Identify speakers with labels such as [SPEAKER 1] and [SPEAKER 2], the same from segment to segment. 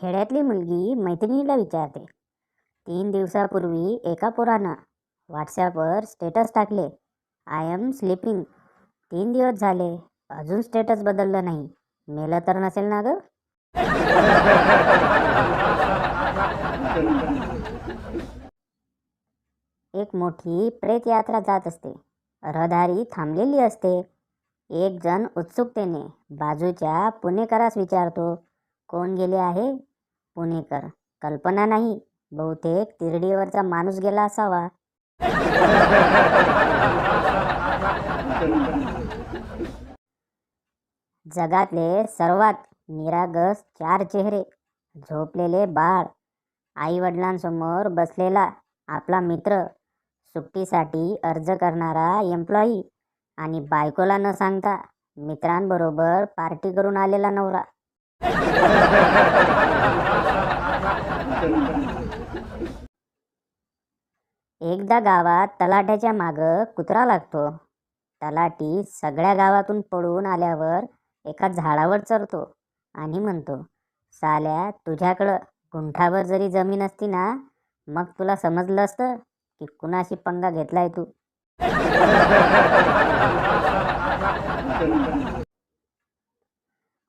[SPEAKER 1] खेड्यातली मुलगी मैत्रिणीला विचारते, 3 दिवसापूर्वी एका पोरानं व्हॉट्सॲपवर स्टेटस टाकले, आय एम स्लीपिंग. 3 दिवस झाले, अजून स्टेटस बदललं नाही. मेलं तर नसेल ना ग? एक मोठी प्रेत यात्रा जात असते. रहदारी थांबलेली असते. एक जण उत्सुकतेने बाजूच्या पुणेकरास विचारतो, कोण गेले आहे? पुणेकर, कल्पना नाही, बहुतेक तिरडीवरचा माणूस गेला असावा. जगातले सर्वात निरागस 4 चेहरे. झोपलेले बाळ, आई वडिलांसमोर बसलेला आपला मित्र, सुट्टीसाठी अर्ज करणारा एम्प्लॉई आणि बायकोला न सांगता मित्रांबरोबर पार्टी करून आलेला नवरा. एकदा गावात तलाट्याच्या मागं कुत्रा लागतो. तलाठी सगळ्या गावातून पळून आल्यावर एका झाडावर चढतो आणि म्हणतो, साल्या, तुझ्याकडं गुंठावर जरी जमीन असती ना, मग तुला समजलं असतं की कुणाशी पंगा घेतलाय तू.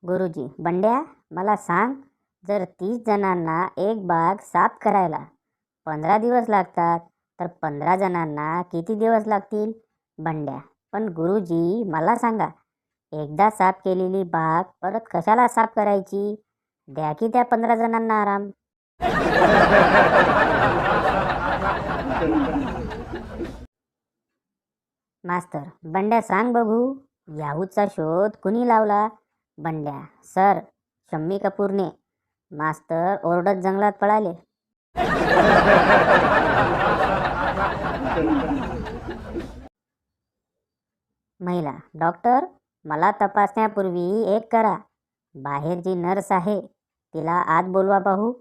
[SPEAKER 1] गुरुजी, बंड्या, मला सांग, जर 30 जणांना एक बाग साफ करायला 15 दिवस लागतात, तर 15 जणांना किती दिवस लागतील? बंड्या, पण गुरुजी, मला सांगा, एकदा साफ केलेली बाग परत कशाला साफ करायची? द्या की त्या 15 जणांना आराम. मास्तर, बंड्या सांग बघू, याहूचा शोध कुणी लावला? बंड्या, सर, शम्मी कपूरने. मास्तर ओरडत जंगलात पळाले. महिला, डॉक्टर, मला तपासण्यापूर्वी एक करा. बाहेर जी नर्स आहे तिला आत बोलवा पाहू.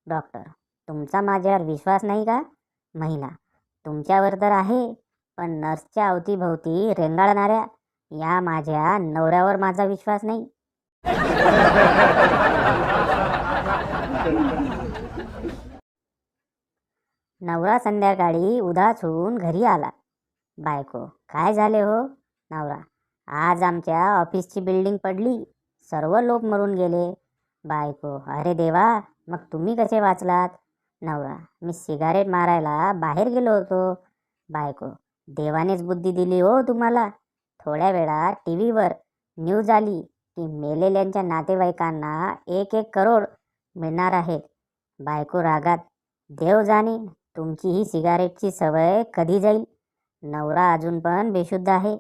[SPEAKER 1] डॉक्टर, तुमचा माझ्यावर विश्वास नाही का? महिला, तुमच्यावर तर आहे, पण नर्सच्या अवतीभोवती रेंगाळणाऱ्या या माझ्या नवऱ्यावर माझा विश्वास नाही. नवरा संध्याकाळी उदास होऊन घरी आला. बायको, काय झाले हो? नवरा, आज आमच्या ऑफिसची बिल्डिंग पडली, सर्व लोक मरून गेले. बायको, अरे देवा, मग तुम्ही कसे वाचलात? नवरा, मी सिगारेट मारायला बाहेर गेलो होतो. बायको, देवानेच बुद्धी दिली हो तुम्हाला. थोड्या वेळात टी व्हीवर न्यूज आली की मेलेल्यांच्या नातेवाईकांना 1-1 करोड मिळणार आहेत. बायको रागात, देव जाणे तुमची ही सिगारेटची सवय कधी जाईल. नवरा अजून पण बेशुद्ध आहे.